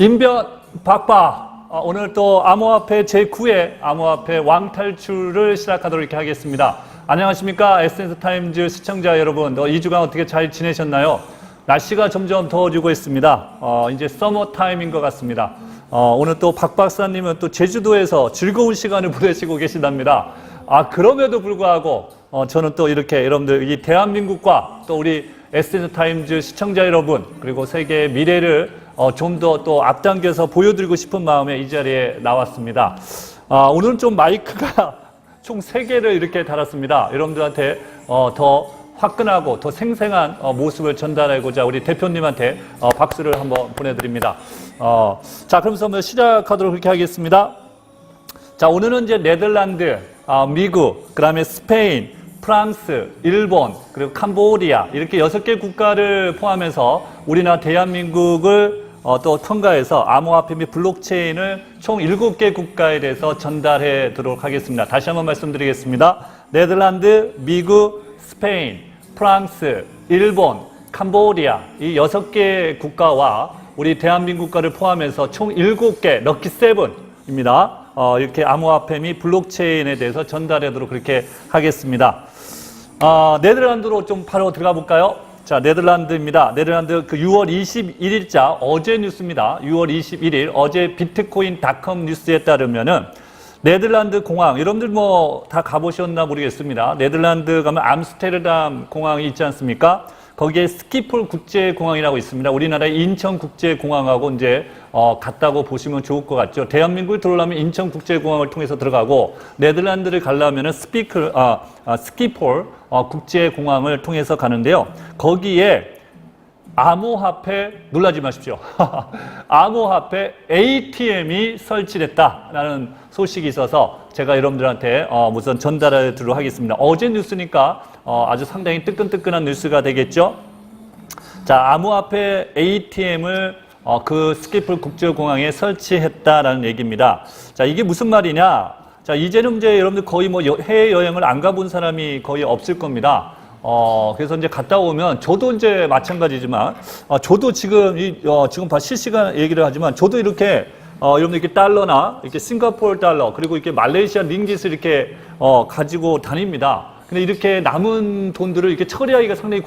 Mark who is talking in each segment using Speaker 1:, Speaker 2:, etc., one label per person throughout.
Speaker 1: 인변 박바. 오늘 또 암호화폐 제9회 암호화폐 왕탈출을 시작하도록 이렇게 하겠습니다. 안녕하십니까 에센스타임즈 시청자 여러분, 2주간 어떻게 잘 지내셨나요? 날씨가 점점 더워지고 있습니다. 이제 서머 타임인 것 같습니다. 오늘 또 박 박사님은 또 제주도에서 즐거운 시간을 보내시고 계신답니다. 그럼에도 불구하고 저는 또 이렇게 여러분들 이 대한민국과 또 우리 에센스타임즈 시청자 여러분 그리고 세계의 미래를 좀 더 또 앞당겨서 보여드리고 싶은 마음에 이 자리에 나왔습니다. 오늘은 좀 마이크가 총 3개를 이렇게 달았습니다. 여러분들한테 더 화끈하고 더 생생한 모습을 전달하고자 우리 대표님한테 박수를 한번 보내드립니다. 자, 그러면서 한번 시작하도록 그렇게 하겠습니다. 자, 오늘은 이제 네덜란드, 미국, 그 다음에 스페인, 프랑스, 일본, 그리고 캄보디아 이렇게 6개 국가를 포함해서 우리나라 대한민국을 또 통과해서 암호화폐 및 블록체인을 총 7개 국가에 대해서 전달해 드리도록 하겠습니다. 다시 한번 말씀드리겠습니다. 네덜란드, 미국, 스페인, 프랑스, 일본, 캄보디아 이 6개 국가와 우리 대한민국과를 포함해서 총 7개, 럭키 7입니다. 이렇게 암호화폐 및 블록체인에 대해서 전달하도록 그렇게 하겠습니다. 네덜란드로 좀 바로 들어가 볼까요? 자, 네덜란드입니다. 네덜란드 6월 21일자 어제 뉴스입니다. 6월 21일 어제 비트코인.com 뉴스에 따르면은 네덜란드 공항, 여러분들 뭐 다 가보셨나 모르겠습니다. 네덜란드 가면 암스테르담 공항이 있지 않습니까? 거기에 스키폴 국제공항이라고 있습니다. 우리나라의 인천국제공항하고 이제 같다고 보시면 좋을 것 같죠. 대한민국을 들어오려면 인천국제공항을 통해서 들어가고 네덜란드를 가려면 스키폴 국제공항을 통해서 가는데요. 거기에 암호화폐 놀라지 마십시오. 암호화폐 ATM이 설치됐다라는 소식이 있어서 제가 여러분들한테 우선 전달해 드리도록 하겠습니다. 어제 뉴스니까 아주 상당히 뜨끈뜨끈한 뉴스가 되겠죠. 자, 암호화폐 ATM을 그 스키폴 국제공항에 설치했다라는 얘기입니다. 자, 이게 무슨 말이냐? 자, 이제는 이제 여러분들 거의 뭐 해외여행을 안 가본 사람이 거의 없을 겁니다. 그래서 이제 갔다 오면 저도 이제 마찬가지지만 저도 지금 지금 실시간 얘기를 하지만 저도 이렇게 여러분들 이렇게 달러나 이렇게 싱가포르 달러 그리고 이렇게 말레이시아 링깃을 이렇게 가지고 다닙니다. 근데 이렇게 남은 돈들을 이렇게 처리하기가 상당히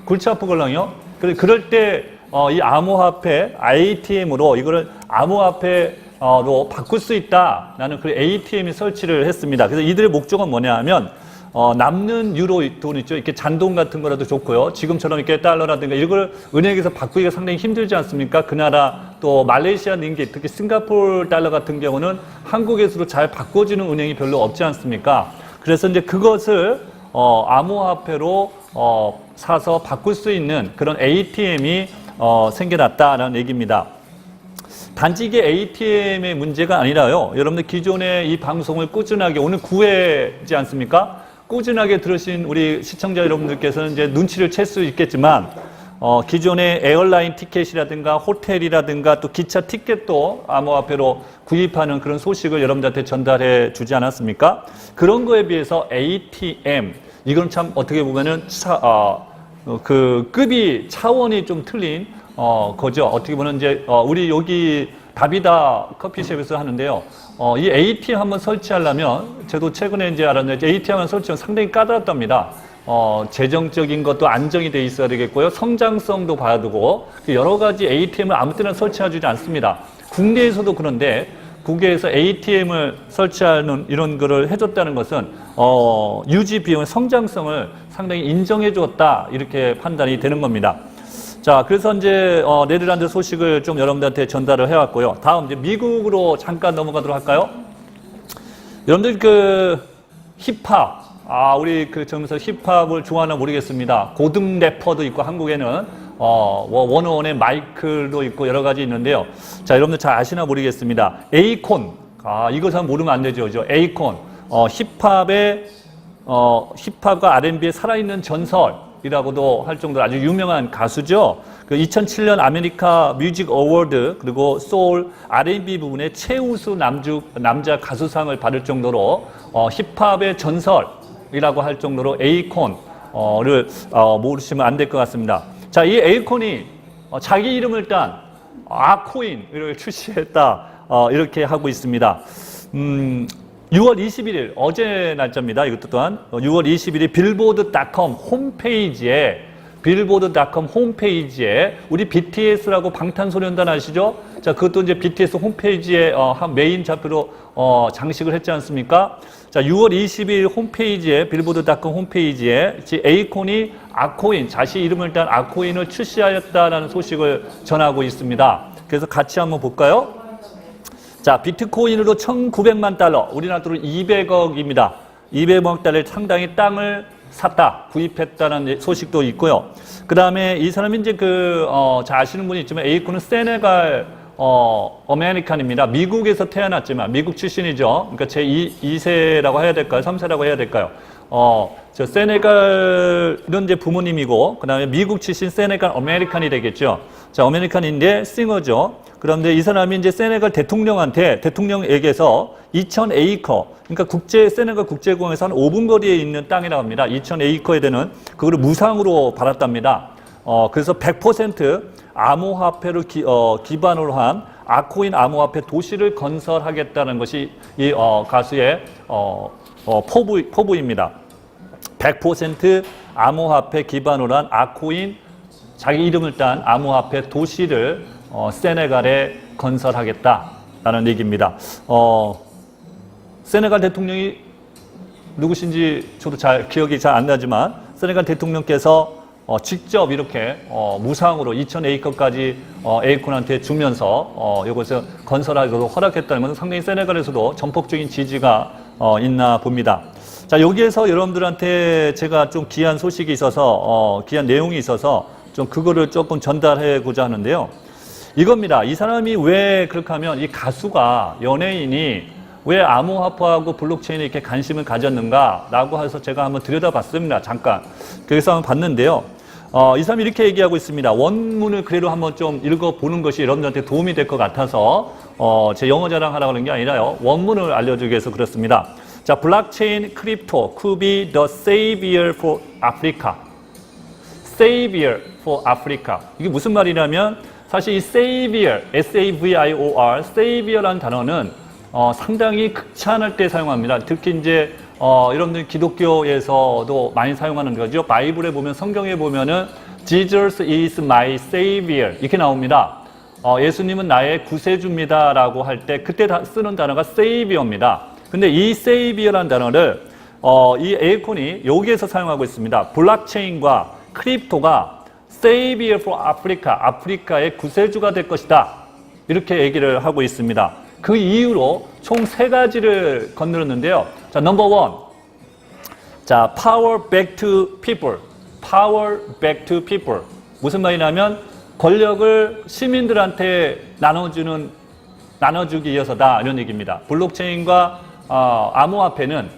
Speaker 1: 골치 아프거든요. 그럴 때 이 암호화폐 ATM으로 이거를 암호화폐로 바꿀 수 있다라는 그 ATM이 설치를 했습니다. 그래서 이들의 목적은 뭐냐 하면 남는 유로 돈 있죠. 이렇게 잔돈 같은 거라도 좋고요. 지금처럼 이렇게 달러라든가 이걸 은행에서 바꾸기가 상당히 힘들지 않습니까? 그 나라 또 말레이시아 링깃, 특히 싱가포르 달러 같은 경우는 한국에서도 잘 바꿔주는 은행이 별로 없지 않습니까? 그래서 이제 그것을 암호화폐로 사서 바꿀 수 있는 그런 ATM이 생겨났다라는 얘기입니다. 단지 이게 ATM의 문제가 아니라요. 여러분들 기존에 이 방송을 꾸준하게 오늘 9회지 않습니까? 꾸준하게 들으신 우리 시청자 여러분들께서는 이제 눈치를 챌 수 있겠지만 기존의 에어라인 티켓이라든가 호텔이라든가 또 기차 티켓도 암호화폐로 구입하는 그런 소식을 여러분들한테 전달해 주지 않았습니까? 그런 거에 비해서 ATM 이건 참 어떻게 보면은 그 급이 차원이 좀 틀린 거죠. 어떻게 보면 이제 우리 여기 다비다 커피숍에서 하는데요. 이 ATM 한번 설치하려면 저도 최근에 이제 알았는데 ATM 한번 설치하면 상당히 까다롭답니다. 재정적인 것도 안정이 돼 있어야 되겠고요. 성장성도 봐야 되고 여러 가지 ATM을 아무 때나 설치하지 않습니다. 국내에서도 그런데 국외에서 ATM을 설치하는 이런 거를 해줬다는 것은 유지 비용의 성장성을 상당히 인정해 줬다 이렇게 판단이 되는 겁니다. 자, 그래서 이제 네덜란드 소식을 좀 여러분들한테 전달을 해왔고요. 다음 이제 미국으로 잠깐 넘어가도록 할까요? 여러분들 그 힙합, 우리 그 점에서 힙합을 좋아하나 모르겠습니다. 고등 래퍼도 있고 한국에는 원어원의 마이클도 있고 여러 가지 있는데요. 자, 여러분들 잘 아시나 모르겠습니다. 에이콘, 이것은 모르면 안 되죠, 그죠? 에이콘, 힙합과 R&B의 살아있는 전설이라고도 할 정도로 아주 유명한 가수죠. 그 2007년 아메리카 뮤직 어워드 그리고 소울 R&B 부분의 최우수 남자 가수상을 받을 정도로 힙합의 전설이라고 할 정도로 에이콘을 모르시면 안 될 것 같습니다. 자, 이 에이콘이 자기 이름을 딴 아코인을 출시했다. 이렇게 하고 있습니다. 6월 21일 어제 날짜입니다. 이것도 또한 6월 21일 빌보드.com 홈페이지에 우리 BTS라고 방탄소년단 아시죠? 자, 그것도 이제 BTS 홈페이지에 한 메인 좌표로 장식을 했지 않습니까? 자, 6월 20일 홈페이지에 빌보드.com 홈페이지에 에이콘이 아코인, 자신 이름을 딴 아코인을 출시하였다라는 소식을 전하고 있습니다. 그래서 같이 한번 볼까요? 자, 비트코인으로 1,900만 달러, 우리나라 돈으로 200억입니다. 200억 달러의 상당히 땅을 샀다, 구입했다는 소식도 있고요. 그 다음에 이 사람이 이제 잘 아시는 분이 있지만 에이콘은 세네갈 아메리칸입니다. 미국에서 태어났지만 미국 출신이죠. 그러니까 제2세라고 해야 될까요? 3세라고 해야 될까요? 저 세네갈은 이제 부모님이고 그다음에 미국 출신 세네갈 아메리칸이 되겠죠. 자, 아메리칸인데 싱어죠. 그런데 이 사람이 이제 세네갈 대통령에게서 2,000에이커, 그러니까 세네갈 국제공항에서 한 5분 거리에 있는 땅이라고 합니다. 2,000에이커에 되는 그거를 무상으로 받았답니다. 그래서 100% 암호화폐를 기반으로 한 아코인 암호화폐 도시를 건설하겠다는 것이 이 가수의 포부입니다. 100% 암호화폐 기반으로 한 아코인, 자기 이름을 딴 암호화폐 도시를 세네갈에 건설하겠다라는 얘기입니다. 세네갈 대통령이 누구신지 저도 기억이 잘 안 나지만 세네갈 대통령께서 직접 이렇게 무상으로 2,000에이커까지 에이콘한테 주면서 이것을 건설하도록 허락했다는 것은 상당히 세네갈에서도 전폭적인 지지가 있나 봅니다. 자, 여기에서 여러분들한테 제가 좀 귀한 소식이 있어서 귀한 내용이 있어서 좀 그거를 조금 전달하고자 하는데요. 이겁니다. 이 사람이 왜 그렇게 하면 이 가수가, 연예인이 왜 암호화폐하고 블록체인에 이렇게 관심을 가졌는가라고 해서 제가 한번 들여다봤습니다. 잠깐. 그래서 한번 봤는데요. 이 사람이 이렇게 얘기하고 있습니다. 원문을 그래도 한번 좀 읽어보는 것이 여러분들한테 도움이 될 것 같아서 제 영어 자랑하라고 하는 게 아니라요. 원문을 알려주기 위해서 그렇습니다. 자, 블록체인 크립토 could be the savior for Africa. savior for Africa. 이게 무슨 말이냐면 사실 이 savior, S-A-V-I-O-R, savior라는 단어는 상당히 극찬할 때 사용합니다. 특히 이제 여러분들 기독교에서도 많이 사용하는 거죠. 바이블에 보면, 성경에 보면은 Jesus is my savior 이렇게 나옵니다. 예수님은 나의 구세주입니다라고 할 때 그때 쓰는 단어가 savior입니다. 근데 이 savior라는 단어를 이 에이콘이 여기에서 사용하고 있습니다. 블록체인과 크립토가 savior for Africa, 아프리카의 구세주가 될 것이다. 이렇게 얘기를 하고 있습니다. 그 이유로 총 3가지를 건드렸는데요. 자, 넘버 1. 자, power back to people. power back to people. 무슨 말이냐면 권력을 시민들한테 나눠주기 위해서다. 이런 얘기입니다. 블록체인과 암호화폐는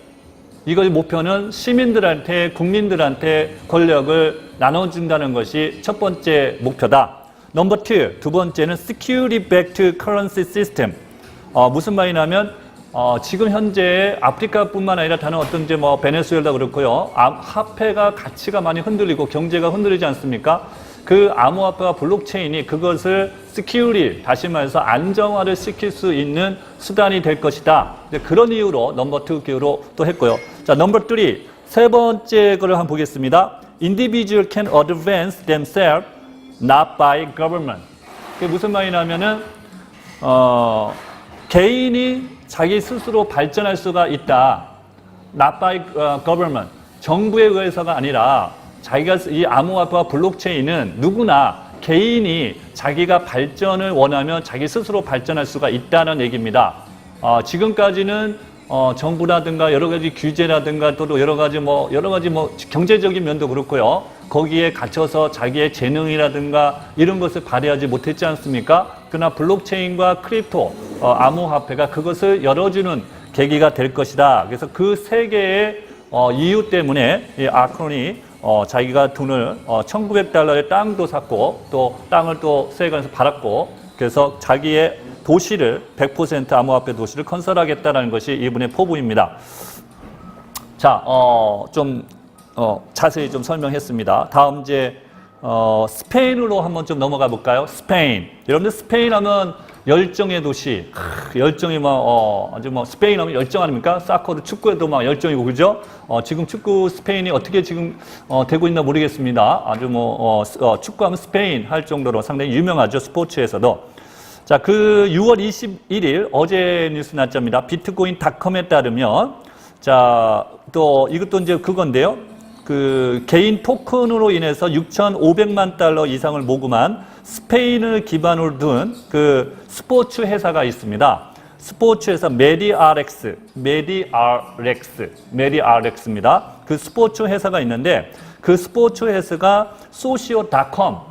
Speaker 1: 이것의 목표는 시민들한테, 국민들한테 권력을 나눠준다는 것이 첫 번째 목표다. 넘버 2. 두 번째는 security backed currency system. 무슨 말이냐면 지금 현재 아프리카뿐만 아니라 다른 어떤 이제 뭐 베네수엘도 그렇고요. 화폐가 가치가 많이 흔들리고 경제가 흔들리지 않습니까? 그 암호화폐와 블록체인이 그것을 security, 다시 말해서 안정화를 시킬 수 있는 수단이 될 것이다. 그런 이유로 넘버 2 기호로 또 했고요. 자, 넘버 3. 세 번째 거를 한번 보겠습니다. Individual can advance themselves not by government. 그게 무슨 말이냐면은 개인이 자기 스스로 발전할 수가 있다. Not by government. 정부에 의해서가 아니라 자기가 이 암호화폐와 블록체인은 누구나 개인이 자기가 발전을 원하면 자기 스스로 발전할 수가 있다는 얘기입니다. 지금까지는 정부라든가 여러 가지 규제라든가 또 여러 가지 경제적인 면도 그렇고요. 거기에 갇혀서 자기의 재능이라든가 이런 것을 발휘하지 못했지 않습니까? 그러나 블록체인과 크립토, 암호화폐가 그것을 열어주는 계기가 될 것이다. 그래서 그 3개의 이유 때문에 이 아콘이 자기가 돈을 1,900달러의 땅도 샀고 또 땅을 또 세계에서 팔았고 그래서 자기의 도시를 100% 암호화폐 도시를 건설하겠다는 것이 이분의 포부입니다. 자, 좀 자세히 좀 설명했습니다. 다음 이제 스페인으로 한번 좀 넘어가 볼까요? 스페인. 여러분들 스페인 하면 열정의 도시. 열정이 아주 스페인 하면 열정 아닙니까? 사커도 축구에도 막 열정이고, 그죠? 지금 축구 스페인이 어떻게 지금, 되고 있나 모르겠습니다. 아주 축구하면 스페인 할 정도로 상당히 유명하죠. 스포츠에서도. 자, 그 6월 21일 어제 뉴스 날짜입니다. 비트코인닷컴에 따르면, 자, 또 이것도 이제 그건데요. 그 개인 토큰으로 인해서 6,500만 달러 이상을 모금한 스페인을 기반으로 둔 그 스포츠 회사가 있습니다. 스포츠 회사 메디알엑스입니다. 그 스포츠 회사가 있는데 그 스포츠 회사가 소시오닷컴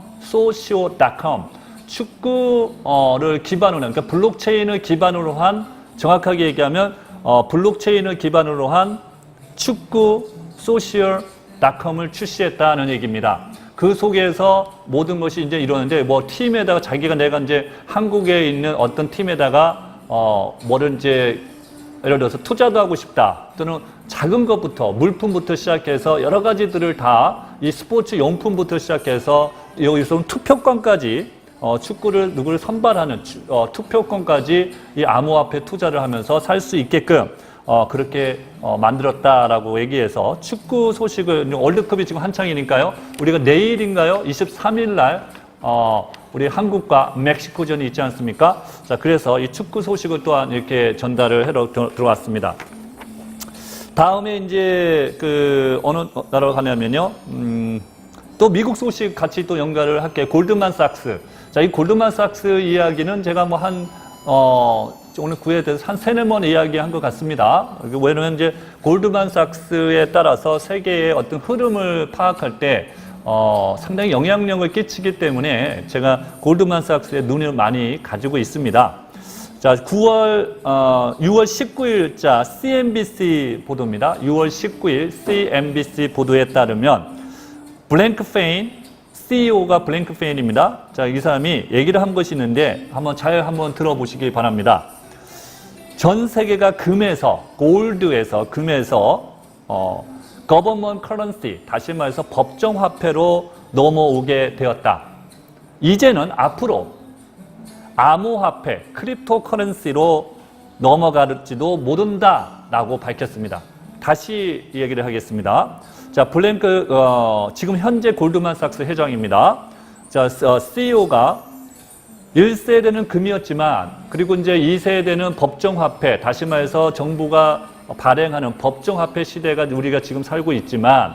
Speaker 1: 축구를 기반으로 한, 그러니까 블록체인을 기반으로 한, 정확하게 얘기하면 블록체인을 기반으로 한 축구 소시오닷컴을 출시했다는 얘기입니다. 그 속에서 모든 것이 이제 이러는데, 팀에다가 내가 이제 한국에 있는 어떤 팀에다가 뭐를 이제 예를 들어서 투자도 하고 싶다, 또는 작은 것부터 물품부터 시작해서 여러 가지들을 다 이 스포츠 용품부터 시작해서 여기서 투표권까지 누구를 선발하는 투표권까지 이 암호화폐 투자를 하면서 살 수 있게끔 그렇게 만들었다라고 얘기해서 축구 소식을, 월드컵이 지금 한창이니까요. 우리가 내일인가요? 23일 날 우리 한국과 멕시코전이 있지 않습니까? 자, 그래서 이 축구 소식을 또한 이렇게 전달을 해러 들어왔습니다. 다음에 이제 어느 나라로 가냐면요. 또 미국 소식 같이 또 연결을 할게요. 골드만삭스. 자, 이 골드만삭스 이야기는 제가 오늘 구에 대해서 한 3-4번 이야기한 것 같습니다. 왜냐면 이제 골드만삭스에 따라서 세계의 어떤 흐름을 파악할 때 상당히 영향력을 끼치기 때문에 제가 골드만삭스의 눈을 많이 가지고 있습니다. 자, 6월 19일자 CNBC 보도입니다. 6월 19일 CNBC 보도에 따르면 블랭크페인 CEO가 블랭크페인입니다. 자, 이 사람이 얘기를 한 것이 있는데 한번 들어보시기 바랍니다. 전 세계가 골드에서 government currency, 다시 말해서 법정 화폐로 넘어오게 되었다. 이제는 앞으로 암호화폐, 크립토 커런시로 넘어갈지도 모른다라고 밝혔습니다. 다시 얘기를 하겠습니다. 자, 지금 현재 골드만삭스 회장입니다. 자, CEO가 1세대는 금이었지만, 그리고 이제 2세대는 법정화폐, 다시 말해서 정부가 발행하는 법정화폐 시대가 우리가 지금 살고 있지만,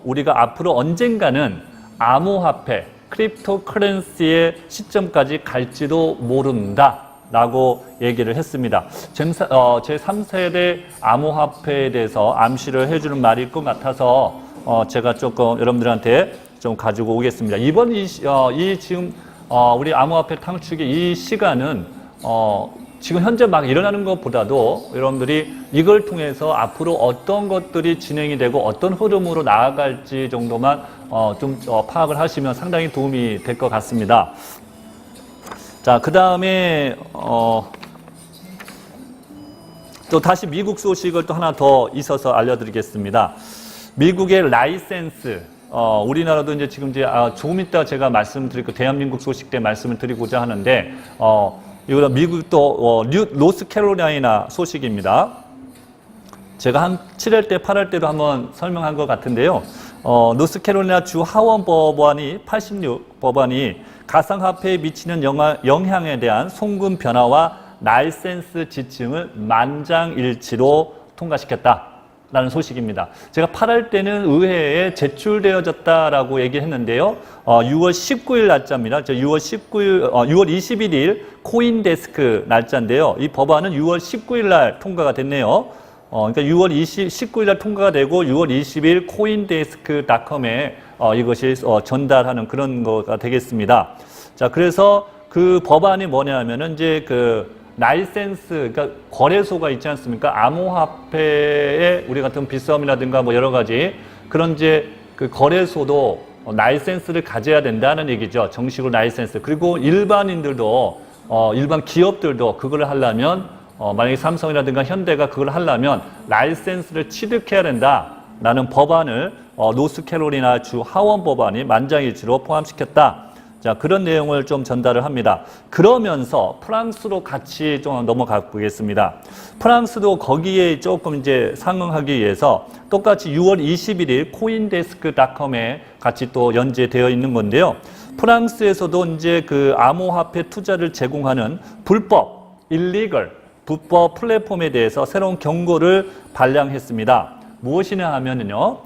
Speaker 1: 우리가 앞으로 언젠가는 암호화폐, 크립토 커런시의 시점까지 갈지도 모른다라고 얘기를 했습니다. 제3세대 암호화폐에 대해서 암시를 해주는 말일 것 같아서 제가 조금 여러분들한테 좀 가지고 오겠습니다. 이번 지금 우리 암호화폐 창축의 이 시간은 지금 현재 막 일어나는 것보다도 여러분들이 이걸 통해서 앞으로 어떤 것들이 진행이 되고 어떤 흐름으로 나아갈지 정도만 좀 파악을 하시면 상당히 도움이 될 것 같습니다. 자, 그 다음에 또 다시 미국 소식을 또 하나 더 있어서 알려드리겠습니다. 미국의 라이센스, 우리나라도 이제 지금 조금 이따 제가 말씀드릴 대한민국 소식 때 말씀을 드리고자 하는데, 이거 미국 또 노스캐롤라이나 소식입니다. 제가 한 7월 때, 8월 때도 한번 설명한 것 같은데요. 노스캐롤라이나 주 하원 법안이 86 법안이 가상화폐에 미치는 영향에 대한 송금 변화와 라이센스 지침을 만장일치로 통과시켰다라는 소식입니다. 제가 8월 때는 의회에 제출되어졌다라고 얘기했는데요. 6월 19일 날짜입니다. 6월 21일 코인데스크 날짜인데요. 이 법안은 6월 19일 날 통과가 됐네요. 그러니까 6월 19일 날 통과가 되고 6월 20일 코인데스크닷컴에 이것이 전달하는 그런 거가 되겠습니다. 자, 그래서 그 법안이 뭐냐면은 이제 라이센스, 그러니까 거래소가 있지 않습니까? 암호화폐에 우리 같은 비썸이라든가 여러 가지 그런 이제 그 거래소도 라이센스를 가져야 된다는 얘기죠. 정식으로 라이센스. 그리고 일반인들도 일반 기업들도 그걸 하려면 만약에 삼성이라든가 현대가 그걸 하려면 라이센스를 취득해야 된다. 라는 법안을 노스캐롤리나 주 하원 법안이 만장일치로 포함시켰다. 자, 그런 내용을 좀 전달을 합니다. 그러면서 프랑스로 같이 좀 넘어가 보겠습니다. 프랑스도 거기에 조금 이제 상응하기 위해서 똑같이 6월 21일 코인데스크닷컴에 같이 또 연재되어 있는 건데요. 프랑스에서도 이제 그 암호화폐 투자를 제공하는 불법, 불법 플랫폼에 대해서 새로운 경고를 발령했습니다. 무엇이냐 하면은요,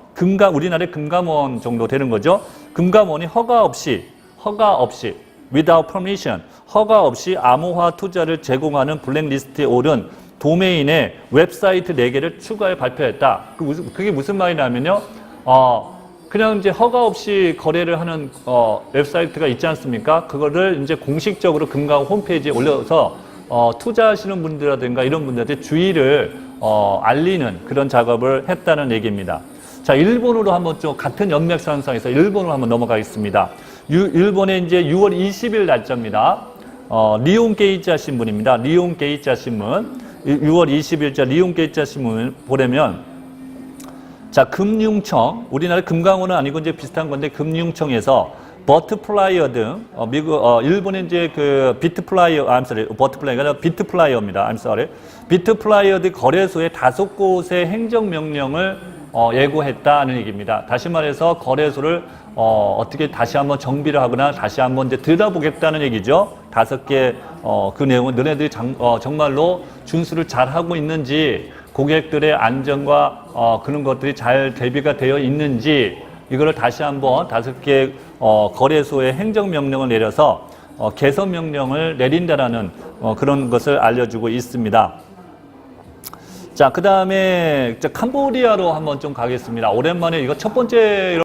Speaker 1: 우리나라의 금감원 정도 되는 거죠. 금감원이 허가 없이 without permission, 허가 없이 암호화 투자를 제공하는 블랙리스트에 오른 도메인의 웹사이트 4개를 추가해 발표했다. 그게 무슨 말이냐면요, 그냥 이제 허가 없이 거래를 하는 웹사이트가 있지 않습니까? 그거를 이제 공식적으로 금감원 홈페이지에 올려서 투자하시는 분들이라든가 이런 분들한테 주의를 알리는 그런 작업을 했다는 얘기입니다. 자, 일본으로 한번 좀 같은 연맥상상에서 일본으로 한번 넘어가겠습니다. 일본의 이제 6월 20일 날짜입니다. 리온 게이자 신문입니다. 리온 게이자 신문. 6월 20일자 리온 게이자 신문 보려면, 자, 금융청, 우리나라 금강원은 아니고 이제 비슷한 건데, 금융청에서 버트플라이어 등, 일본의 이제 그 비트플라이어입니다. 비트플라이어 등 거래소의 5곳의 행정명령을 예고했다는 얘기입니다. 다시 말해서 거래소를 어떻게 다시 한번 정비를 하거나 다시 한번 이제 들여다보겠다는 얘기죠. 5개 그 내용은 너네들이 정말로 준수를 잘 하고 있는지, 고객들의 안전과 그런 것들이 잘 대비가 되어 있는지, 이거를 다시 한번 5개 거래소의 행정명령을 내려서 개선 명령을 내린다라는 그런 것을 알려주고 있습니다. 자, 그 다음에 캄보디아로 한번 좀 가겠습니다. 오랜만에 이거 첫 번째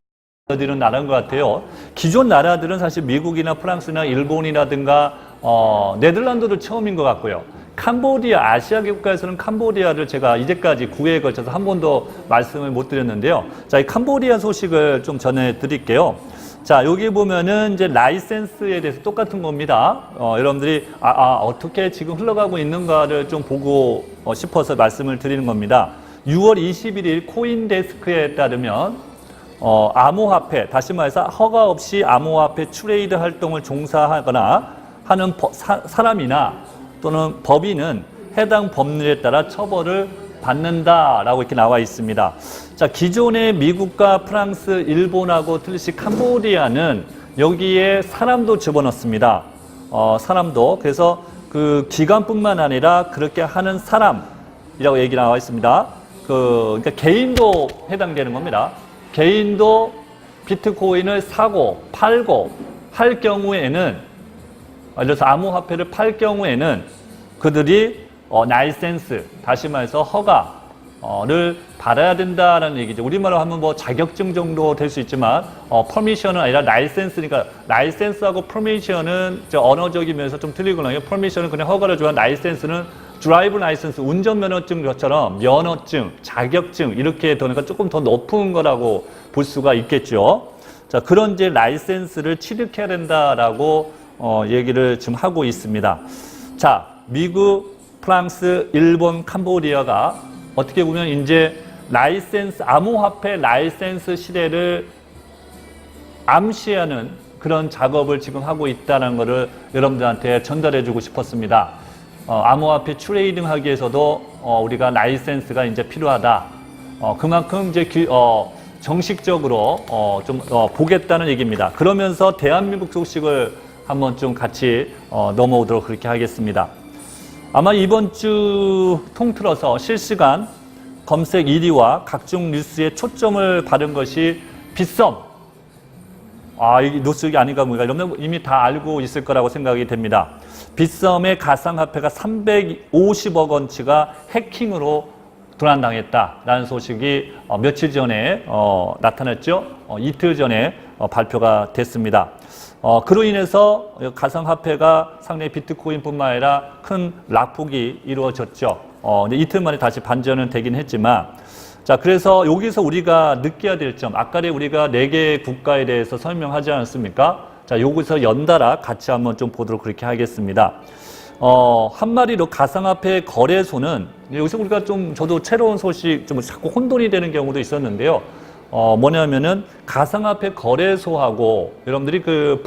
Speaker 1: 들은 나라인 것 같아요. 기존 나라들은 사실 미국이나 프랑스나 일본이라든가 네덜란드도 처음인 것 같고요. 캄보디아, 아시아 국가에서는 캄보디아를 제가 이제까지 9회에 걸쳐서 한 번도 말씀을 못 드렸는데요. 자, 이 캄보디아 소식을 좀 전해드릴게요. 자, 여기 보면은 이제 라이센스에 대해서 똑같은 겁니다. 여러분들이 어떻게 지금 흘러가고 있는가를 좀 보고 싶어서 말씀을 드리는 겁니다. 6월 21일 코인데스크에 따르면 암호화폐, 다시 말해서 허가 없이 암호화폐 트레이드 활동을 종사하거나 하는 사람이나 또는 법인은 해당 법률에 따라 처벌을 받는다라고 이렇게 나와 있습니다. 자, 기존의 미국과 프랑스, 일본하고 틀리시 캄보디아는 여기에 사람도 집어넣습니다. 사람도. 그래서 그 기관뿐만 아니라 그렇게 하는 사람이라고 얘기 나와 있습니다. 그러니까 개인도 해당되는 겁니다. 개인도 비트코인을 사고 팔고 할 경우에는, 예를 들어서 암호화폐를 팔 경우에는 그들이 라이센스, 다시 말해서 허가를 받아야 된다는 얘기죠. 우리말로 하면 뭐 자격증 정도 될 수 있지만 퍼미션은 아니라 라이센스니까, 라이센스하고 퍼미션은 언어적인 면에서 좀 틀리거든요. 퍼미션은 그냥 허가를 주고, 라이센스는 드라이브 라이센스, 운전면허증처럼 면허증, 자격증 이렇게 되니까 조금 더 높은 거라고 볼 수가 있겠죠. 자, 그런 이제 라이센스를 취득해야 된다라고 얘기를 지금 하고 있습니다. 자, 미국, 프랑스, 일본, 캄보디아가 어떻게 보면 이제 라이센스, 암호화폐 라이센스 시대를 암시하는 그런 작업을 지금 하고 있다는 것을 여러분들한테 전달해주고 싶었습니다. 암호화폐 트레이딩 하기 위해서도 우리가 라이센스가 이제 필요하다. 그만큼 이제 정식적으로 좀 보겠다는 얘기입니다. 그러면서 대한민국 소식을 한번 좀 같이 넘어오도록 그렇게 하겠습니다. 아마 이번 주 통틀어서 실시간 검색 1위와 각종 뉴스에 초점을 받은 것이 빗썸. 이게 노숙이 아닌가 뭔가 여러분 이미 다 알고 있을 거라고 생각이 됩니다. 빗썸의 가상화폐가 350억 원치가 해킹으로 도난당했다라는 소식이 며칠 전에 나타났죠. 이틀 전에 발표가 됐습니다. 그로 인해서 가상화폐가 상당히 비트코인뿐만 아니라 큰 낙폭이 이루어졌죠. 근데 이틀 만에 다시 반전은 되긴 했지만, 자, 그래서 여기서 우리가 느껴야 될 점, 아까에 우리가 4개의 국가에 대해서 설명하지 않았습니까? 자, 여기서 연달아 같이 한번 좀 보도록 그렇게 하겠습니다. 한마디로 가상화폐 거래소는 여기서 우리가 좀 저도 새로운 소식 좀 자꾸 혼돈이 되는 경우도 있었는데요. 뭐냐면은 가상화폐 거래소하고 여러분들이 그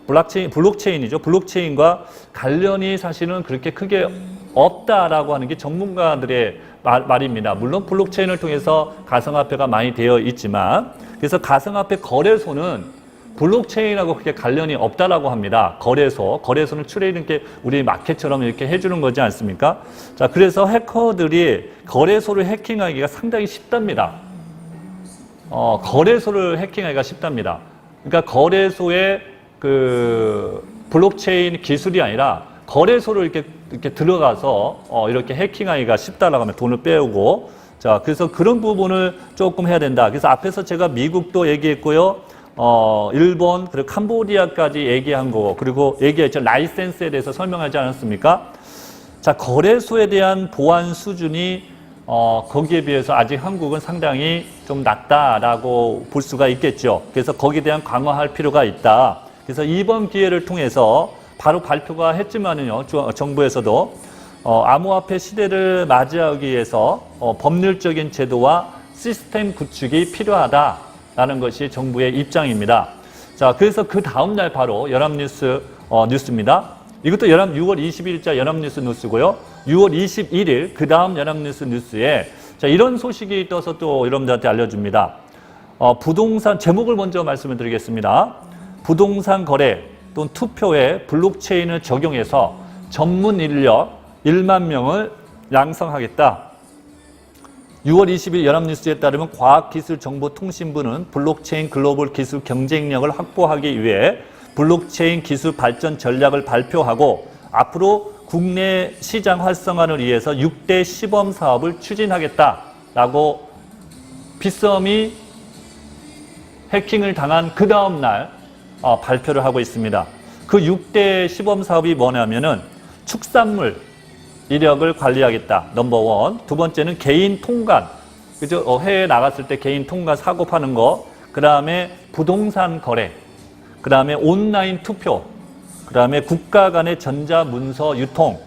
Speaker 1: 블록체인이죠. 블록체인과 관련이 사실은 그렇게 크게 없다라고 하는 게 전문가들의 말입니다. 물론 블록체인을 통해서 가상화폐가 많이 되어 있지만, 그래서 가상화폐 거래소는 블록체인하고 그렇게 관련이 없다라고 합니다. 거래소는 추레이는 게 우리 마켓처럼 이렇게 해주는 거지 않습니까? 자, 그래서 해커들이 거래소를 해킹하기가 상당히 쉽답니다. 거래소를 해킹하기가 쉽답니다. 그러니까 거래소의 그 블록체인 기술이 아니라 거래소를 이렇게 들어가서 이렇게 해킹하기가 쉽다라고 하면 돈을 빼오고, 자, 그래서 그런 부분을 조금 해야 된다. 그래서 앞에서 제가 미국도 얘기했고요. 일본, 그리고 캄보디아까지 얘기한 거, 그리고 얘기했죠. 라이센스에 대해서 설명하지 않았습니까? 자, 거래소에 대한 보안 수준이, 거기에 비해서 아직 한국은 상당히 좀 낮다라고 볼 수가 있겠죠. 그래서 거기에 대한 강화할 필요가 있다. 그래서 이번 기회를 통해서 바로 발표가 했지만은요, 정부에서도, 암호화폐 시대를 맞이하기 위해서, 법률적인 제도와 시스템 구축이 필요하다. 라는 것이 정부의 입장입니다. 자, 그래서 그 다음날 바로 연합뉴스 뉴스입니다. 이것도 6월 20일자 연합뉴스 뉴스고요. 6월 21일 그 다음 연합뉴스 뉴스에 자, 이런 소식이 떠서 또 여러분들한테 알려줍니다. 부동산 제목을 먼저 말씀을 드리겠습니다. 부동산 거래 또는 투표에 블록체인을 적용해서 전문 인력 1만 명을 양성하겠다. 6월 20일 연합뉴스에 따르면 과학기술정보통신부는 블록체인 글로벌 기술 경쟁력을 확보하기 위해 블록체인 기술 발전 전략을 발표하고 앞으로 국내 시장 활성화를 위해서 6대 시범 사업을 추진하겠다라고 빗썸이 해킹을 당한 그 다음 날 발표를 하고 있습니다. 그 6대 시범 사업이 뭐냐면은 축산물 이력을 관리하겠다. 넘버 원. 두 번째는 개인 통관. 그죠? 해외에 나갔을 때 개인 통관 사고 파는 거. 그 다음에 부동산 거래. 그 다음에 온라인 투표. 그 다음에 국가 간의 전자문서 유통.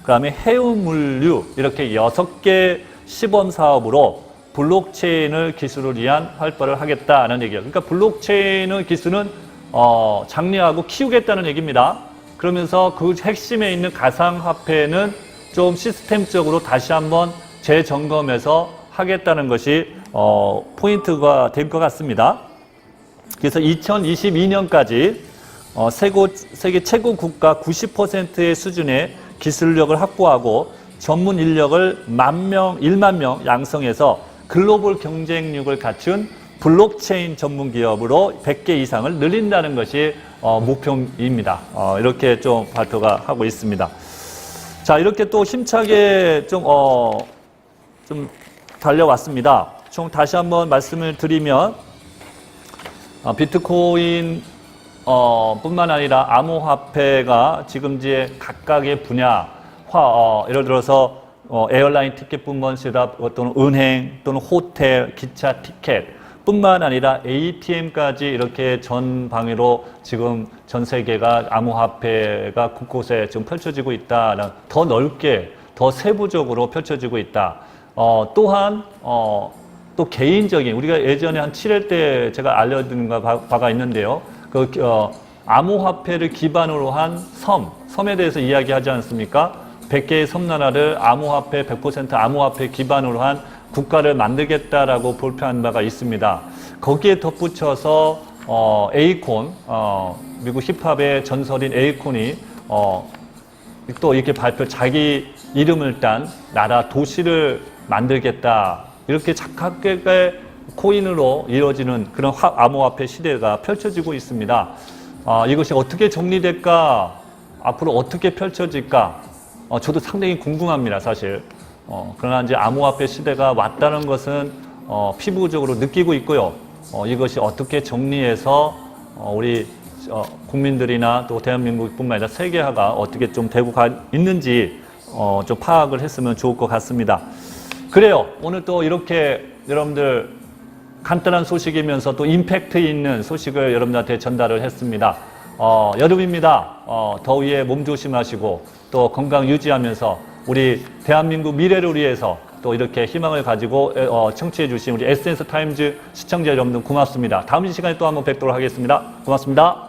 Speaker 1: 그 다음에 해운물류. 이렇게 6개 시범 사업으로 블록체인을 기술을 위한 활발을 하겠다는 얘기예요. 그러니까 블록체인의 기술은 장려하고 키우겠다는 얘기입니다. 그러면서 그 핵심에 있는 가상화폐는 좀 시스템적으로 다시 한번 재점검해서 하겠다는 것이 포인트가 될 것 같습니다. 그래서 2022년까지 세계 최고 국가 90%의 수준의 기술력을 확보하고 전문 인력을 1만 명 양성해서 글로벌 경쟁력을 갖춘 블록체인 전문 기업으로 100개 이상을 늘린다는 것이 목표입니다. 이렇게 좀 발표가 하고 있습니다. 자, 이렇게 또 힘차게 좀 달려왔습니다. 총 다시 한번 말씀을 드리면, 비트코인, 뿐만 아니라 암호화폐가 지금 이제 각각의 분야, 예를 들어서, 에어라인 티켓뿐만 아니라 또는 은행 또는 호텔, 기차 티켓, 뿐만 아니라 ATM까지 이렇게 전 방위로 지금 전 세계가 암호화폐가 곳곳에 지금 펼쳐지고 있다. 더 넓게, 더 세부적으로 펼쳐지고 있다. 또한 또 개인적인 우리가 예전에 한 7회 때 제가 알려드린 바가 있는데요. 암호화폐를 기반으로 한 섬에 대해서 이야기하지 않습니까? 100개의 섬나라를 암호화폐 100% 암호화폐 기반으로 한 국가를 만들겠다라고 발표한 바가 있습니다. 거기에 덧붙여서 에이콘, 미국 힙합의 전설인 에이콘이 또 이렇게 자기 이름을 딴 나라 도시를 만들겠다. 이렇게 각각의 코인으로 이루어지는 그런 암호화폐 시대가 펼쳐지고 있습니다. 이것이 어떻게 정리될까? 앞으로 어떻게 펼쳐질까? 저도 상당히 궁금합니다, 사실. 그러나 이제 암호화폐 시대가 왔다는 것은 피부적으로 느끼고 있고요. 이것이 어떻게 정리해서 우리 국민들이나 또 대한민국뿐만 아니라 세계화가 어떻게 좀 되고 있는지 좀 파악을 했으면 좋을 것 같습니다. 그래요. 오늘 또 이렇게 여러분들 간단한 소식이면서 또 임팩트 있는 소식을 여러분들한테 전달을 했습니다. 여름입니다. 더위에 몸 조심하시고 또 건강 유지하면서 우리 대한민국 미래를 위해서 또 이렇게 희망을 가지고 청취해 주신 우리 에센스 타임즈 시청자 여러분들 고맙습니다. 다음 시간에 또 한번 뵙도록 하겠습니다. 고맙습니다.